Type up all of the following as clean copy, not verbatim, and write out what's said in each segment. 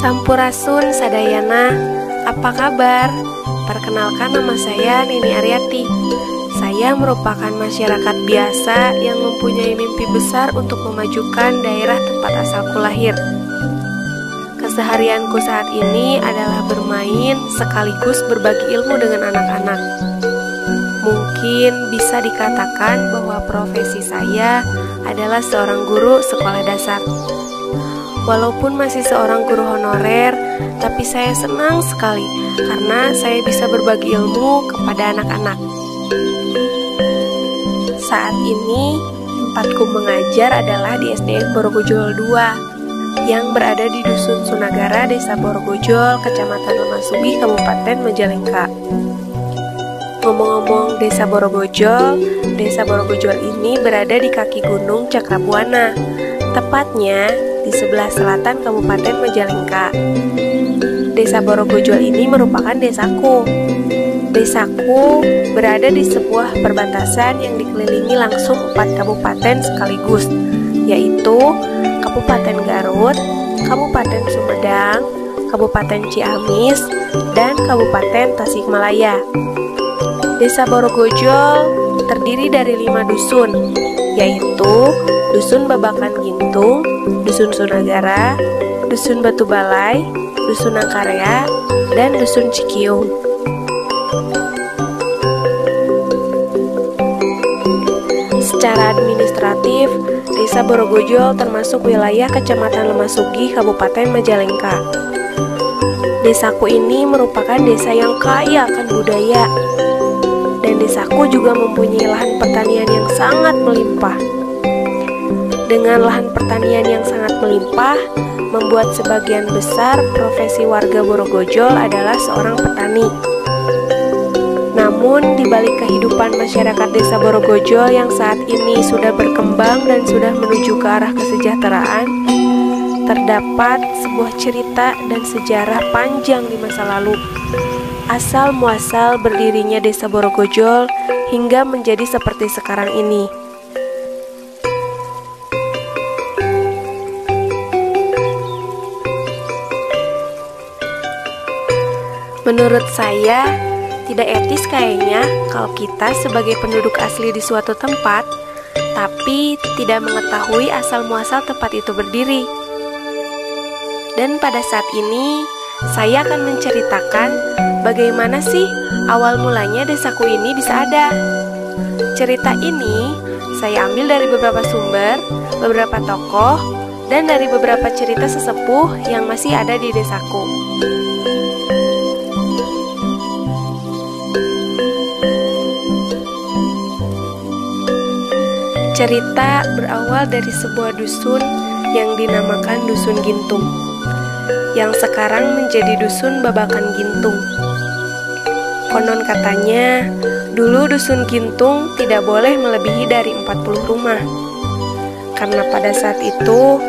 Sampurasun sadayana, apa kabar? Perkenalkan, nama saya Nini Aryati. Saya merupakan masyarakat biasa yang mempunyai mimpi besar untuk memajukan daerah tempat asalku lahir. Keseharianku saat ini adalah bermain sekaligus berbagi ilmu dengan anak-anak. Mungkin bisa dikatakan bahwa profesi saya adalah seorang guru sekolah dasar. Walaupun masih seorang guru honorer, tapi saya senang sekali karena saya bisa berbagi ilmu kepada anak-anak. Saat ini, tempatku mengajar adalah di SDN Borogojol 2 yang berada di Dusun Sunagara, Desa Borogojol, Kecamatan Lemasugi, Kabupaten Majalengka. Ngomong-ngomong Desa Borogojol ini berada di kaki Gunung Cakrabuana, tepatnya di sebelah selatan Kabupaten Majalengka. Desa Borogojol ini merupakan desaku. Desaku berada di sebuah perbatasan yang dikelilingi langsung 4 kabupaten sekaligus, yaitu Kabupaten Garut, Kabupaten Sumedang, Kabupaten Ciamis, dan Kabupaten Tasikmalaya. Desa Borogojol terdiri dari 5 dusun, yaitu Dusun Babakan Gintung, Dusun Sunagara, Dusun Batu Balai, Dusun Angkarya, dan Dusun Cikiung. Secara administratif, Desa Borogojol termasuk wilayah Kecamatan Lemasugi, Kabupaten Majalengka. Desaku ini merupakan desa yang kaya akan budaya, dan desaku juga mempunyai lahan pertanian yang sangat melimpah. Dengan lahan pertanian yang sangat melimpah, membuat sebagian besar profesi warga Borogojol adalah seorang petani. Namun, di balik kehidupan masyarakat Desa Borogojol yang saat ini sudah berkembang dan sudah menuju ke arah kesejahteraan, terdapat sebuah cerita dan sejarah panjang di masa lalu. Asal muasal berdirinya Desa Borogojol hingga menjadi seperti sekarang ini. Menurut saya, tidak etis kayaknya kalau kita sebagai penduduk asli di suatu tempat, tapi tidak mengetahui asal-muasal tempat itu berdiri. Dan pada saat ini, saya akan menceritakan bagaimana sih awal mulanya desaku ini bisa ada. Cerita ini saya ambil dari beberapa sumber, beberapa tokoh, dan dari beberapa cerita sesepuh yang masih ada di desaku. Cerita berawal dari sebuah dusun yang dinamakan Dusun Gintung, yang sekarang menjadi Dusun Babakan Gintung. Konon katanya, dulu Dusun Gintung tidak boleh melebihi dari 40 rumah. Karena pada saat itu,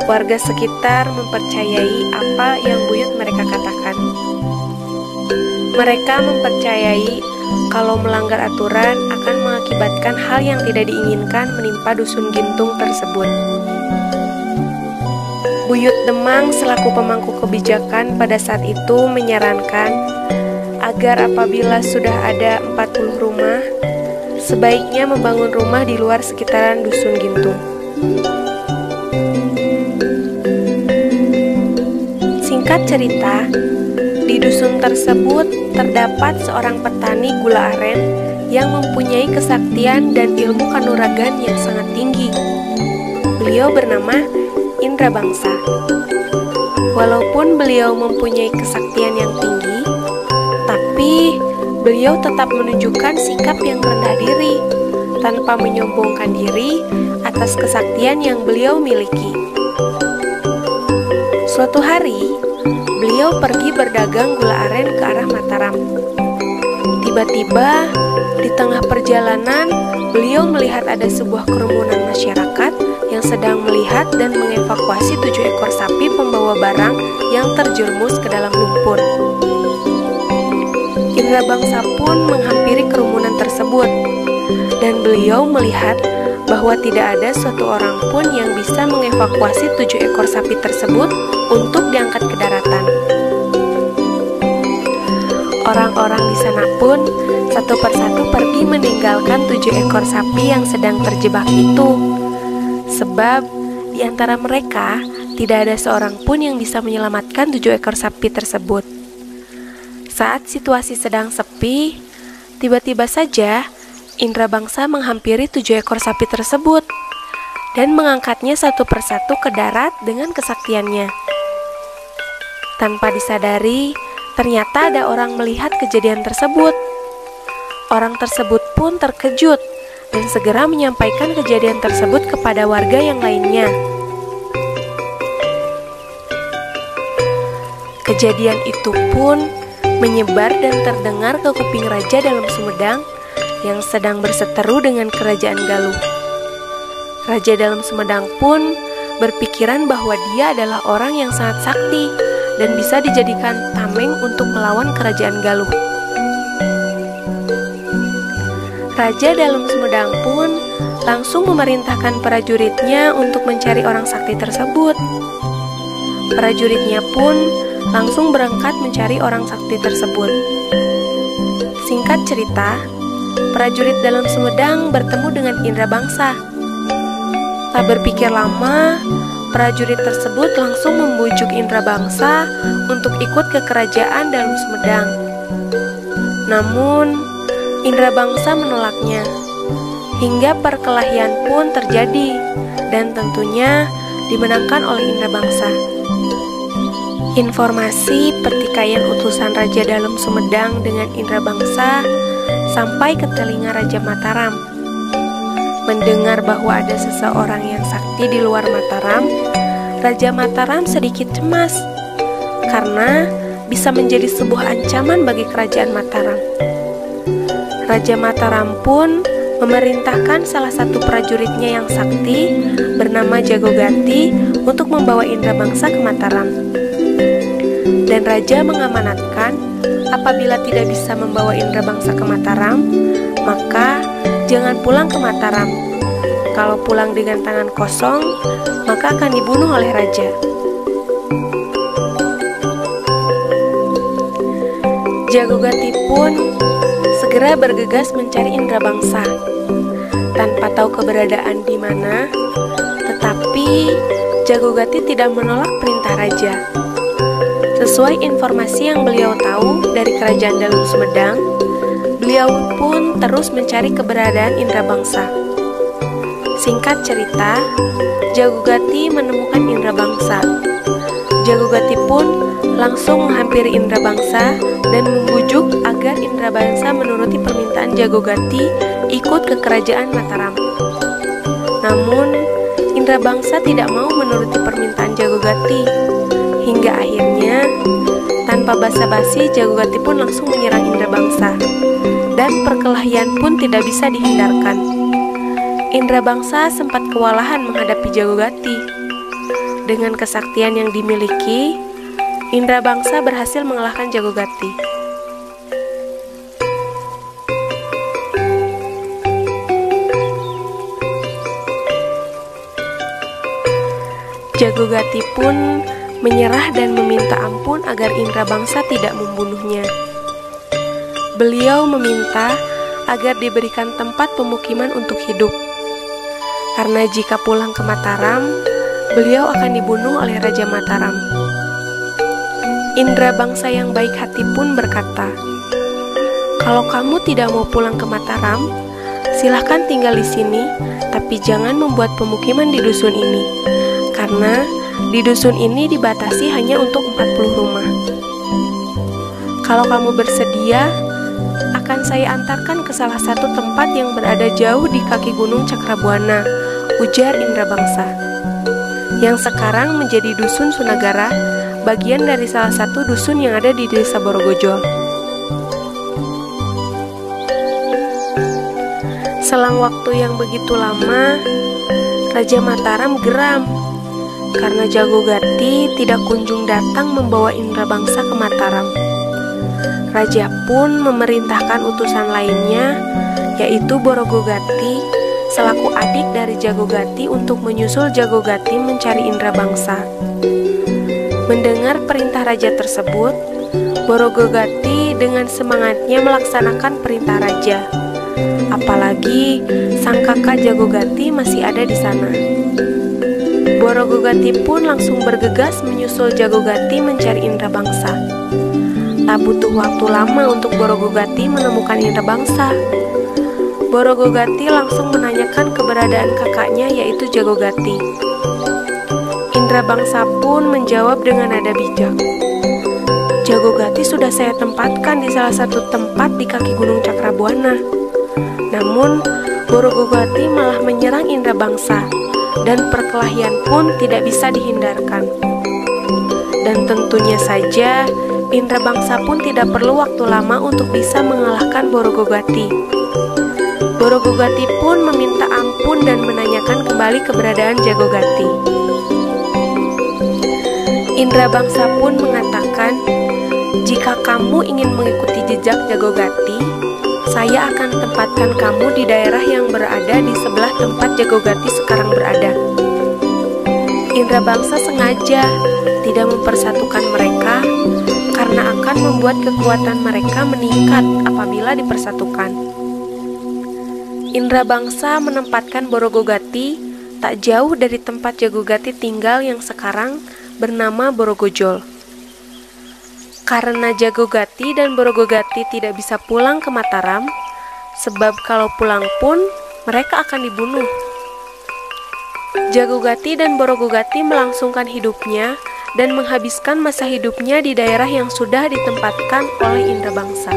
warga sekitar mempercayai apa yang buyut mereka katakan. Mereka mempercayai kalau melanggar aturan akan mengakibatkan hal yang tidak diinginkan menimpa Dusun Gintung tersebut. Buyut Demang selaku pemangku kebijakan pada saat itu menyarankan agar apabila sudah ada 40 rumah, sebaiknya membangun rumah di luar sekitaran Dusun Gintung. Singkat cerita, di dusun tersebut terdapat seorang petani gula aren yang mempunyai kesaktian dan ilmu kanuragan yang sangat tinggi. Beliau bernama Indra Bangsa. Walaupun beliau mempunyai kesaktian yang tinggi, tapi beliau tetap menunjukkan sikap yang rendah diri, tanpa menyombongkan diri atas kesaktian yang beliau miliki. Suatu hari, beliau pergi berdagang gula aren ke arah Mataram. Tiba-tiba, di tengah perjalanan, beliau melihat ada sebuah kerumunan masyarakat yang sedang melihat dan mengevakuasi 7 ekor sapi pembawa barang yang terjerumus ke dalam lumpur. Indra Bangsa pun menghampiri kerumunan tersebut, dan beliau melihat bahwa tidak ada suatu orang pun yang bisa mengevakuasi 7 ekor sapi tersebut untuk diangkat berangkat ke daratan. Orang-orang di sana pun satu persatu pergi meninggalkan 7 ekor sapi yang sedang terjebak itu, sebab di antara mereka tidak ada seorang pun yang bisa menyelamatkan 7 ekor sapi tersebut. Saat situasi sedang sepi, tiba-tiba saja indra bangsa menghampiri 7 ekor sapi tersebut dan mengangkatnya satu persatu ke darat dengan kesaktiannya. Tanpa disadari, ternyata ada orang melihat kejadian tersebut. Orang tersebut pun terkejut dan segera menyampaikan kejadian tersebut kepada warga yang lainnya. Kejadian itu pun menyebar dan terdengar ke kuping Raja Dalam Sumedang yang sedang berseteru dengan kerajaan Galuh. Raja Dalam Sumedang pun berpikiran bahwa dia adalah orang yang sangat sakti dan bisa dijadikan tameng untuk melawan kerajaan Galuh. Raja Dalam Sumedang pun langsung memerintahkan prajuritnya untuk mencari orang sakti tersebut. Prajuritnya pun langsung berangkat mencari orang sakti tersebut. Singkat cerita, prajurit Dalam Sumedang bertemu dengan indra bangsa. Tak berpikir lama, prajurit tersebut langsung membujuk indra bangsa untuk ikut ke kerajaan Dalam Sumedang. Namun, indra bangsa menolaknya. Hingga perkelahian pun terjadi dan tentunya dimenangkan oleh indra bangsa. Informasi pertikaian utusan Raja Dalam Sumedang dengan indra bangsa sampai ke telinga Raja Mataram. Mendengar bahwa ada seseorang yang sakti di luar Mataram, Raja Mataram sedikit cemas karena bisa menjadi sebuah ancaman bagi kerajaan Mataram. Raja Mataram pun memerintahkan salah satu prajuritnya yang sakti bernama Jagogati untuk membawa indra bangsa ke Mataram. Dan Raja mengamanatkan apabila tidak bisa membawa indra bangsa ke Mataram, maka jangan pulang ke Mataram. Kalau pulang dengan tangan kosong, maka akan dibunuh oleh Raja. Jagogati pun segera bergegas mencari indra bangsa. Tanpa tahu keberadaan di mana, tetapi Jagogati tidak menolak perintah Raja. Sesuai informasi yang beliau tahu dari kerajaan Dalam Sumedang, beliau pun terus mencari keberadaan indra bangsa. Singkat cerita, Jagogati menemukan indra bangsa. Jagogati pun langsung menghampiri indra bangsa dan membujuk agar indra bangsa menuruti permintaan Jagogati ikut ke kerajaan Mataram. Namun, indra bangsa tidak mau menuruti permintaan Jagogati. Hingga akhirnya, tanpa basa-basi, Jagogati pun langsung menyerang indra bangsa. Dan perkelahian pun tidak bisa dihindarkan. Indra bangsa sempat kewalahan menghadapi Jagogati. Dengan kesaktian yang dimiliki, indra bangsa berhasil mengalahkan Jagogati. Jagogati pun menyerah dan meminta ampun agar indra bangsa tidak membunuhnya. Beliau meminta agar diberikan tempat pemukiman untuk hidup, karena jika pulang ke Mataram, beliau akan dibunuh oleh Raja Mataram. Indra bangsa yang baik hati pun berkata, "Kalau kamu tidak mau pulang ke Mataram, silahkan tinggal di sini, tapi jangan membuat pemukiman di dusun ini, karena di dusun ini dibatasi hanya untuk 40 rumah. Kalau kamu bersedia, akan saya antarkan ke salah satu tempat yang berada jauh di kaki gunung Cakrabuana," ujar indra bangsa, yang sekarang menjadi dusun Sunagara, bagian dari salah satu dusun yang ada di desa Borogojo. Selang waktu yang begitu lama, Raja Mataram geram karena Jagogati tidak kunjung datang membawa indra bangsa ke Mataram. Raja pun memerintahkan utusan lainnya, yaitu Borogogati, selaku adik dari Jagogati, untuk menyusul Jagogati mencari indra bangsa. Mendengar perintah raja tersebut, Borogogati dengan semangatnya melaksanakan perintah raja. Apalagi sang kakak Jagogati masih ada di sana. Borogogati pun langsung bergegas menyusul Jagogati mencari Indrabangsa. Tak butuh waktu lama untuk Borogogati menemukan Indrabangsa. Borogogati langsung menanyakan keberadaan kakaknya, yaitu Jagogati. Indrabangsa pun menjawab dengan nada bijak. Jagogati sudah saya tempatkan di salah satu tempat di kaki Gunung Cakrabuana. Namun, Borogogati malah menyerang Indrabangsa, dan perkelahian pun tidak bisa dihindarkan. Dan tentunya saja, Indrabangsa pun tidak perlu waktu lama untuk bisa mengalahkan Borogogati. Borogogati pun meminta ampun dan menanyakan kembali keberadaan Jagogati. Indrabangsa pun mengatakan, "Jika kamu ingin mengikuti jejak Jagogati, saya akan tempatkan kamu di daerah yang berada di sebelah tempat Jagogati sekarang berada." Indrabangsa sengaja tidak mempersatukan mereka karena akan membuat kekuatan mereka meningkat apabila dipersatukan. Indrabangsa menempatkan Borogogati tak jauh dari tempat Jagogati tinggal yang sekarang bernama Borogojol. Karena Jagogati dan Borogogati tidak bisa pulang ke Mataram, sebab kalau pulang pun mereka akan dibunuh. Jagogati dan Borogogati melangsungkan hidupnya dan menghabiskan masa hidupnya di daerah yang sudah ditempatkan oleh Indrabangsa.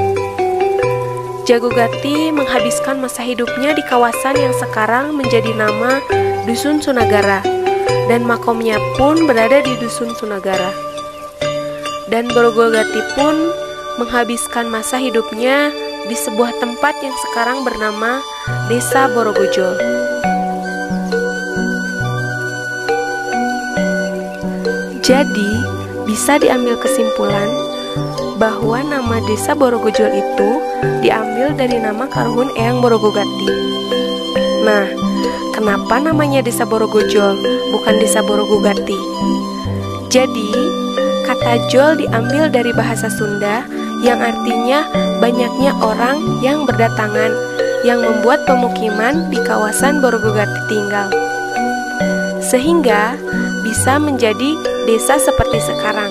Jagogati menghabiskan masa hidupnya di kawasan yang sekarang menjadi nama Dusun Sunagara, dan makomnya pun berada di Dusun Sunagara. Dan Borogogati pun menghabiskan masa hidupnya di sebuah tempat yang sekarang bernama Desa Borogojol. Jadi, bisa diambil kesimpulan bahwa nama Desa Borogojol itu diambil dari nama Karuhun Eyang Borogogati. Nah, kenapa namanya Desa Borogojol, bukan Desa Borogogati? Jadi, kata jol diambil dari bahasa Sunda yang artinya banyaknya orang yang berdatangan, yang membuat pemukiman di kawasan Borogogati tinggal, sehingga bisa menjadi desa seperti sekarang.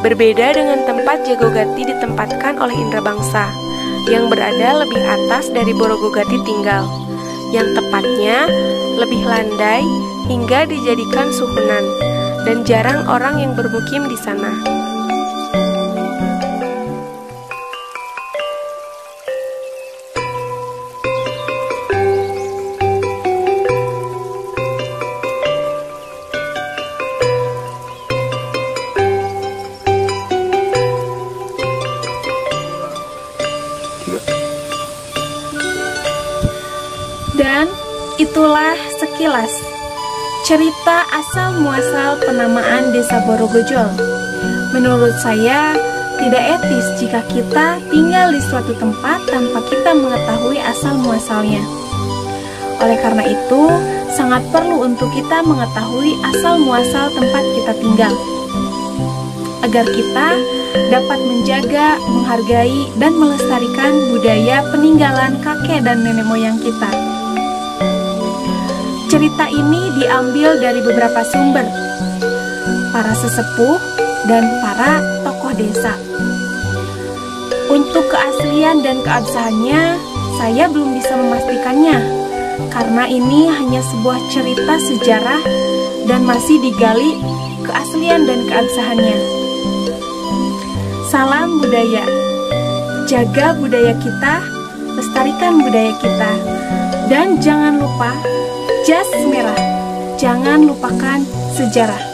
Berbeda dengan tempat Jagogati ditempatkan oleh Indrabangsa, yang berada lebih atas dari Borogogati tinggal, yang tepatnya lebih landai hingga dijadikan suhunan, dan jarang orang yang bermukim di sana. Dan itulah sekilas cerita asal-muasal penamaan Desa Borogojol. Menurut saya, tidak etis jika kita tinggal di suatu tempat tanpa kita mengetahui asal-muasalnya. Oleh karena itu, sangat perlu untuk kita mengetahui asal-muasal tempat kita tinggal, agar kita dapat menjaga, menghargai, dan melestarikan budaya peninggalan kakek dan nenek moyang kita. Cerita ini diambil dari beberapa sumber, para sesepuh dan para tokoh desa. Untuk keaslian dan keabsahannya, saya belum bisa memastikannya, karena ini hanya sebuah cerita sejarah dan masih digali keaslian dan keabsahannya. Salam budaya, jaga budaya kita, lestarikan budaya kita, dan jangan lupa jas merah, jangan lupakan sejarah.